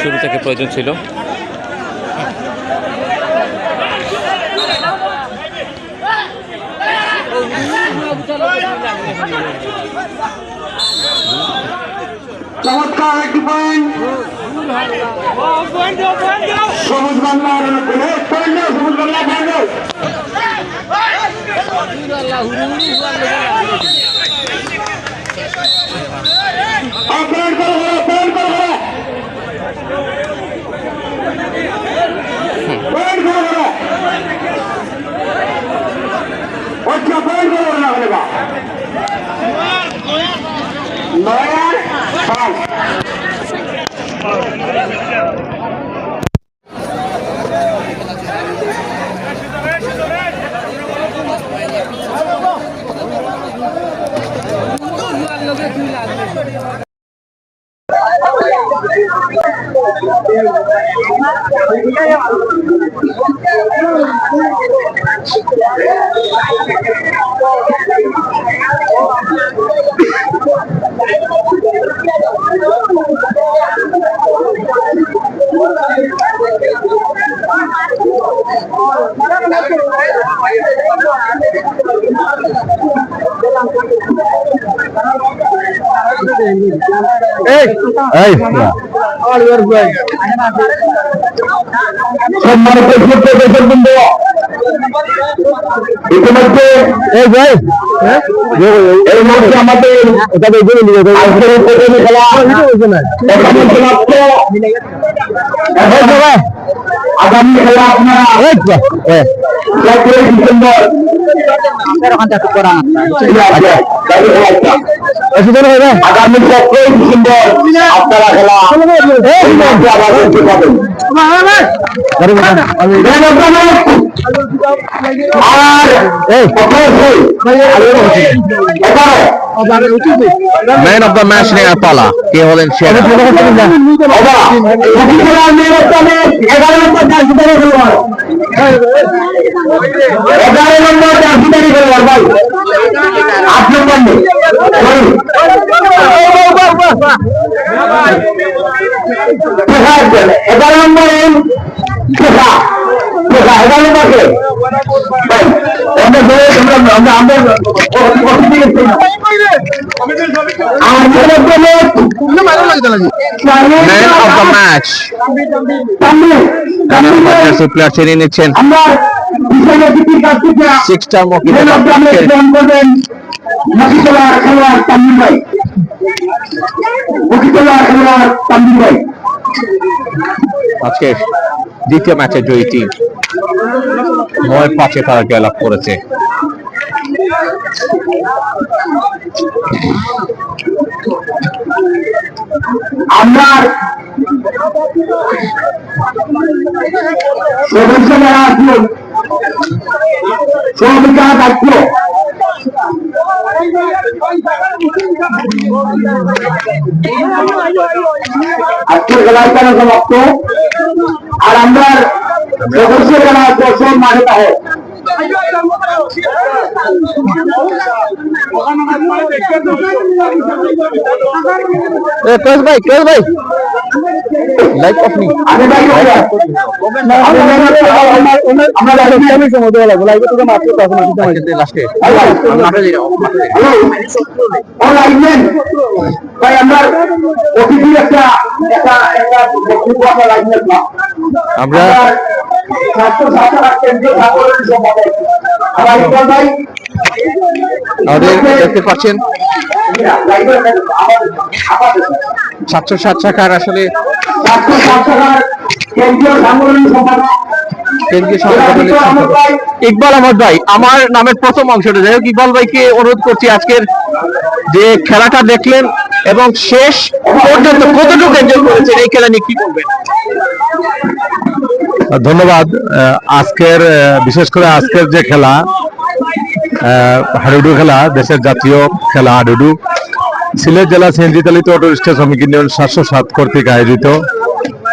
শুরু থেকে প্রয়োজন ছিল। চমৎকার একটি পয়েন্ট সবুজ বাংলার সবুজ বাংলা অপরাধ ইতিমধ্যে এই ভাই এর মধ্যে আমাদের আগামী খেলা আপনারা ডিসেম্বর আগামী 7 ডিসেম্বর আপনারা খেলা ম্যান অফ দ্য ম্যাচ নেওয়ার পালা কে হলেন সেরা? 11 নম্বর জার্সিদারি খেলোয়াড় ভাই 8 নম্বর নেই 11 নম্বর এম 11 নম্বরকে man of the match player চিনে নিচ্ছেন 6 স্টার আজকে দ্বিতীয় ম্যাচে জয়ী টিম 9-5 তারা জয়লাভ করেছে। আমরা সদস্য যারা আছেন সহযোগিতা দায়িত্ব আজকের খেলার সমাপ্ত। আর আমরা সদস্য যারা আছে সব মাঠে থাকে ভাই লাইক আপনি ভাই আমরা অতিথি একটা আমরা দেখতে পাচ্ছেন ছাত্র ছাত্রাকার আসলে ইকবাল আহমদ ভাই আমার নামের প্রথম অংশটা যাই হোক, ইকবাল ভাইকে অনুরোধ করছি আজকের যে খেলাটা দেখলেন এবং শেষ পর্যন্ত কতটুকু এনজয় করেছেন এই খেলা নিয়ে কি বলবেন? ধন্যবাদ। আজকের বিশেষ করে আজকের যে খেলা হাডুডু খেলা, দেশের জাতীয় খেলা হাডুডু, সিলেট জেলা সিএনজি চালিত অটো রিক্সা শ্রমিক ইউনিয়ন 707 কর্তৃক আয়োজিত,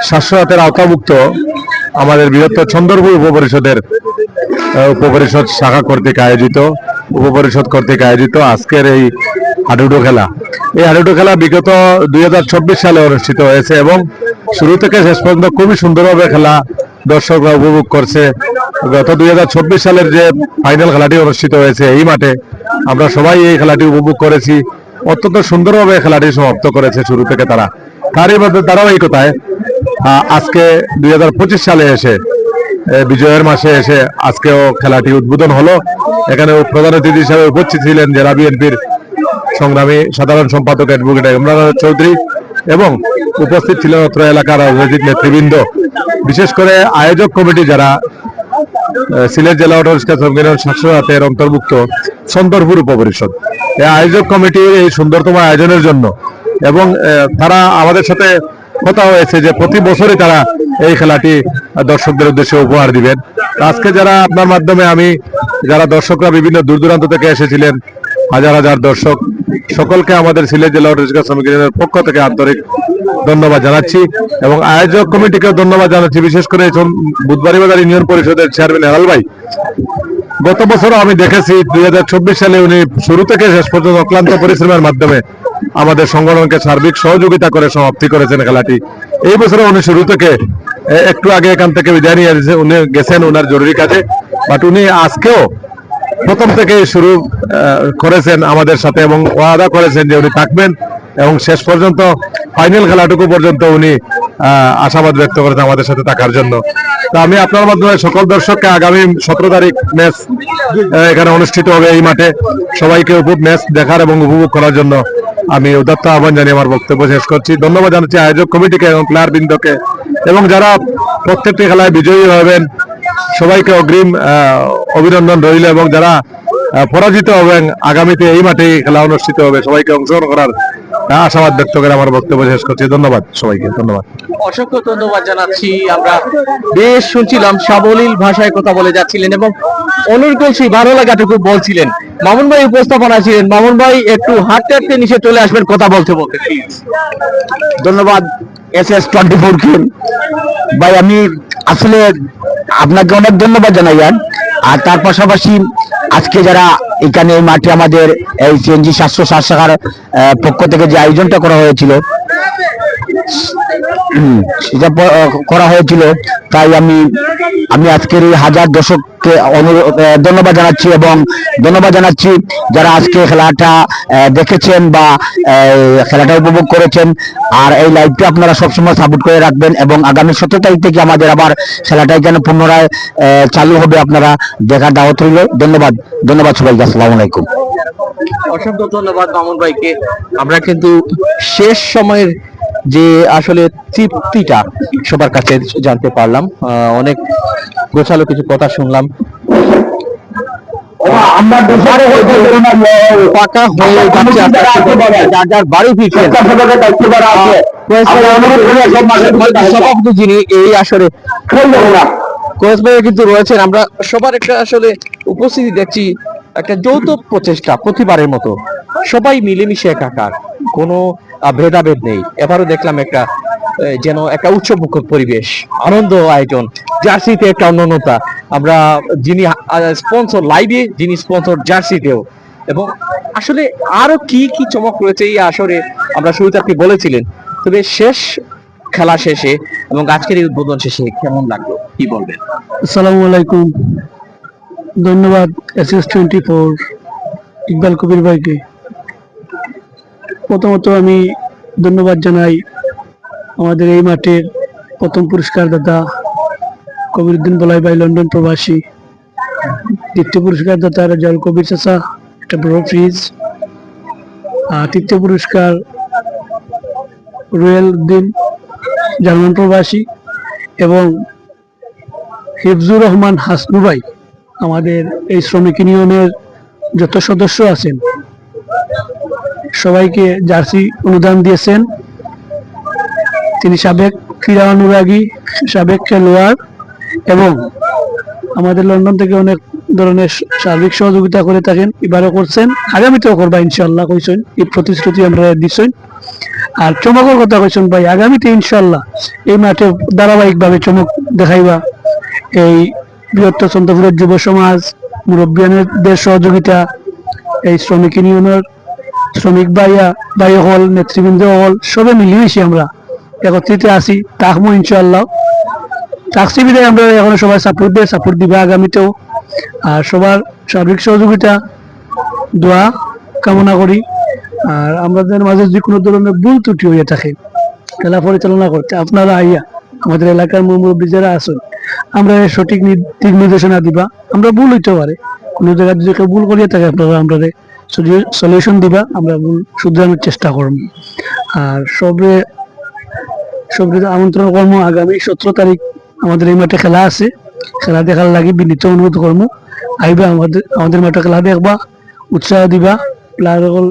707-এর আওতাভুক্ত আমাদের বৃহত্তর চন্দ্রপুর উপপরিষদের উপপরিষদ শাখা কর্তৃক আয়োজিত, উপপরিষদ কর্তৃক আয়োজিত আজকের এই হাডুডু খেলা। এই হাডুডু খেলা বিগত 2024 সালে অনুষ্ঠিত হয়েছে এবং শুরু থেকে শেষ পর্যন্ত খুবই সুন্দরভাবে খেলা দর্শকরা উপভোগ করছে। গত 2024 সালের যে ফাইনাল খেলাটি অনুষ্ঠিত হয়েছে এই মাঠে, আমরা সবাই এই খেলাটি উপভোগ করেছি। অত্যন্ত সুন্দরভাবে খেলাটি সমাপ্ত করেছে শুরু থেকে তারা। তারই মধ্যে ধারাবাহিকতায় আজকে 2025 সালে এসে, বিজয়ের মাসে এসে আজকেও খেলাটি উদ্বোধন হলো। এখানে প্রধান অতিথি হিসেবে উপস্থিত ছিলেন জেলা বিএনপির সংগ্রামী সাধারণ সম্পাদক অ্যাডভোকেট ইমরান চৌধুরী এবং উপস্থিত ছিলেন অত্র এলাকার রাজনৈতিক নেতৃবৃন্দ, বিশেষ করে আয়োজক কমিটি যারা সিলেট জেলা অটো রিক্সা শ্রমিক ইউনিয়ন 707-এর অন্তর্ভুক্ত চন্দ্রপুর উপপরিষদ। এই আয়োজক কমিটির এই সুন্দরতম আয়োজনের জন্য এবং তারা আমাদের সাথে কথা হয়েছে যে প্রতি বছরই তারা এই খেলাটি দর্শকদের উদ্দেশ্যে উপহার দিবেন। আজকে যারা আপনার মাধ্যমে আমি যারা দর্শকরা বিভিন্ন দূর দূরান্ত থেকে এসেছিলেন, হাজার হাজার দর্শক, সকলকে আমাদের সিলেট জেলা অটো রিক্সা শ্রমিক ইউনিয়নের পক্ষ থেকে আন্তরিক ধন্যবাদ জানাচ্ছি এবং আয়োজক কমিটিকেও ধন্যবাদ জানাচ্ছি। বিশেষ করে বুধবাড়িবাজার ইউনিয়ন পরিষদের চেয়ারম্যান হেলাল ভাই, গত বছরও আমি দেখেছি 2024 সালে উনি শুরু থেকে শেষ পর্যন্ত অক্লান্ত পরিশ্রমের মাধ্যমে আমাদের সংগঠনকে সার্বিক সহযোগিতা করে সমাপ্তি করেছেন খেলাটি। এই বছর উনি শুরু থেকে, একটু আগে এখান থেকে বিদায় নিয়ে উনি গেছেন ওনার জরুরি কাজে, বাট উনি আজকেও প্রথম থেকে শুরু করেছেন আমাদের সাথে এবং ওয়াদা করেছেন যে উনি থাকবেন এবং শেষ পর্যন্ত ফাইনাল খেলাটুকু পর্যন্ত উনি আশাবাদ ব্যক্ত করেছেন আমাদের সাথে থাকার জন্য। তো আমি আপনার মাধ্যমে সকল দর্শককে আগামী 17 তারিখ ম্যাচ এখানে অনুষ্ঠিত হবে এই মাঠে, সবাইকে ম্যাচ দেখার এবং উপভোগ করার জন্য আমি উদাত্ত আহ্বান জানিয়ে আমার বক্তব্য শেষ করছি। ধন্যবাদ জানাচ্ছি আয়োজক কমিটিকে এবং প্লেয়ার বৃন্দকে এবং যারা প্রত্যেকটি খেলায় বিজয়ী হবেন সবাইকে অগ্রিম অভিনন্দন রইল এবং যারা পরাজিত হবেন আগামীতে এই মাঠে খেলা অনুষ্ঠিত হবে সবাইকে অংশগ্রহণ করার আশাবাদ ব্যক্ত করে আমার বক্তব্য শেষ করছি। ধন্যবাদ সবাইকে, ধন্যবাদ। অসংখ্য ধন্যবাদ জানাচ্ছি। আমরা বেশ শুনছিলাম, সাবলীল ভাষায় কথা বলে যাচ্ছিলেন এবং অনুকূল সেই ভালো লাগাটুকু বলছিলেন। মামুন ভাই উপস্থাপনা ছিলেন। মামুন ভাই একটু হাঁটতে হাঁটতে নিচে চলে আসবেন কথা বলতে বলতে। ধন্যবাদ SS24 কে ভাই, আমি আসলে আপনাকে অনেক ধন্যবাদ জানাই। আর তার পাশাপাশি আজকে যারা এখানে এই মাঠে আমাদের এই সিএনজি 707 শাখার পক্ষ থেকে যে আয়োজনটা করা হয়েছিল সেটা করা হয়েছিল, তাই আমি আজকের এই হাজার দর্শককে ধন্যবাদ জানাচ্ছি এবং ধন্যবাদ জানাচ্ছি যারা আজকে খেলাটা দেখেছেন বা খেলাটা উপভোগ করেছেন। আর এই লাইভটা আপনারা সবসময় সাপোর্ট করে রাখবেন এবং আগামী 17 তারিখ থেকে আমাদের আবার খেলাটা এখানে পুনরায় চালু হবে, আপনারা দেখার দাওয়াত রইল। ধন্যবাদ, ধন্যবাদ সবাইকে। আসসালামু আলাইকুম। অসংখ্য ধন্যবাদ মামুন ভাইকে। আমরা কিন্তু শেষ সময়ের যে আসলে তৃপ্তিটা সবার কাছে জানতে পারলাম, অনেক গোছালো কিছু কথা শুনলাম। পাকা হয়ে যাচ্ছে যার যার বাড়ি ফিরছেন। সভাপতি যিনি এই আসরে কোচ ভাই কিন্তু রয়েছেন, আমরা সবার একটা আসলে উপস্থিতি দেখছি, একটা যৌথ প্রচেষ্টা প্রতিবারের মতো সবাই মিলেমিশে একাকার, কোনো ভেদাভেদ নেই। এবারও দেখলাম একটা যেন একটা উৎসবমুখর পরিবেশ, আনন্দ আয়োজন, জার্সিতে একটা অনন্যতা। আমরা যিনি স্পন্সর লাইভে, যিনি স্পন্সর জার্সিতেও, এবং আসলে আরো কি কি চমক রয়েছে এই আসরে আমরা শুরুতে আপনি বলেছিলেন। তবে শেষ খেলা শেষে এবং আজকের এই উদ্বোধন শেষে কেমন লাগলো, কি বলবেন? আসসালামু আলাইকুম। ধন্যবাদ SS24 ইকবাল কবির ভাইকে। প্রথমত আমি ধন্যবাদ জানাই আমাদের এই মাঠের প্রথম পুরস্কার দাতা কবিরউদ্দিন বলাই ভাই, লন্ডন প্রবাসী। দ্বিতীয় পুরস্কার দাতা রাজাউল কবির চাচা, একটা বড় ফ্রিজ। তৃতীয় পুরস্কার রুয়েল উদ্দিন, জার্মান প্রবাসী। এবং হিফজুর রহমান হাসনু ভাই, আমাদের এই শ্রমিক ইউনিয়নের যত সদস্য আছেন সবাইকে জার্সি অনুদান দিয়েছেন। তিনি সাবেক ক্রীড়া অনুরাগী, সাবেক খেলোয়াড় এবং আমাদের লন্ডন থেকে অনেক ধরনের সার্বিক সহযোগিতা করে থাকেন, এবারও করছেন, আগামীতেও করবা ইনশাল্লাহ কইছেন, এই প্রতিশ্রুতি আমরা দিচ্ছেন। আর চমকের কথা কইছেন ভাই, আগামীতে ইনশাল্লাহ এই মাঠে ধারাবাহিকভাবে চমক দেখাইবা। এই বৃহত্তর চন্দ্রপুরের যুব সমাজ, মুরব্বিয়ানদের সহযোগিতা, এই শ্রমিক ইউনিয়নের শ্রমিক ভাই হল, নেতৃবৃন্দ হল, সবে মিলিয়েছি আমরা একত্রিত আছি, তাকমো ইনশাল্লাহ। থাকছি বিদায় আমরা এখন সবাই সাপোর্ট দিবা আগামীতেও। আর সবার সার্বিক সহযোগিতা দোয়া কামনা করি। আর আমাদের মাঝে যে কোনো ধরনের ভুল ত্রুটি হয়ে থাকে খেলা পরিচালনা করতে আপনারা আইয়া আমাদের এলাকার মুরব্বী যারা আছেন, আমরা সঠিক দিক নির্দেশনা দিবা। আমরা ভুল হইতে পারে, কোনো জায়গায় যদি কেউ ভুল করিয়া থাকে আপনারা আমরা সলিউশন দিবা, আমরা ভুল শুধরানোর চেষ্টা করব। আর সবে আমন্ত্রণ কর্ম আগামী 17 তারিখ আমাদের এই মাঠে খেলা আছে, খেলা দেখার লাগে বিনীত অনুরোধ করবো। আইবা আমাদের মাঠে খেলা দেখবা, উৎসাহ দিবা। প্লেয়ার হল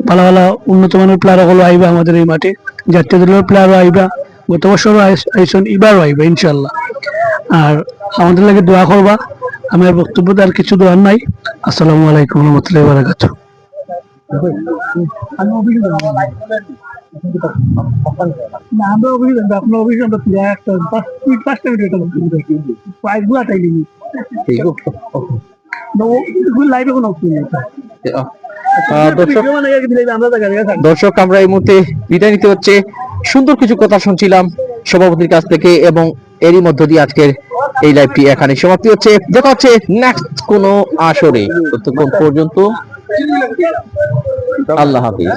ভালো ভালো উন্নত মানের প্লেয়ার হল আইবা আমাদের এই মাঠে, জাতীয় দলের প্লেয়ারও আইবা, গত বছরও আইসন, এবারও আইবা ইনশাল্লাহ। আর আমাদের লাগে দোয়া করবা। আমার বক্তব্য আর কিছু দোয়ার নাই। আসসালামু আলাইকুম রহমতুল্লাহি ওয়া বারাকাতুহু। আমরা অভিযোগ আপনার অভিযোগ পাঁচটা মিনিট লাইভে কোনো দর্শক, আমরা এই মুহূর্তে বিদায় নিতে হচ্ছে। সুন্দর কিছু কথা শুনছিলাম সভাপতির কাছ থেকে, এবং এরই মধ্য দিয়ে আজকের এই লাইভটি এখানে সমাপ্তি হচ্ছে। দেখা হচ্ছে নেক্সট কোনো আসরে, ততক্ষণ পর্যন্ত আল্লাহ হাফিজ।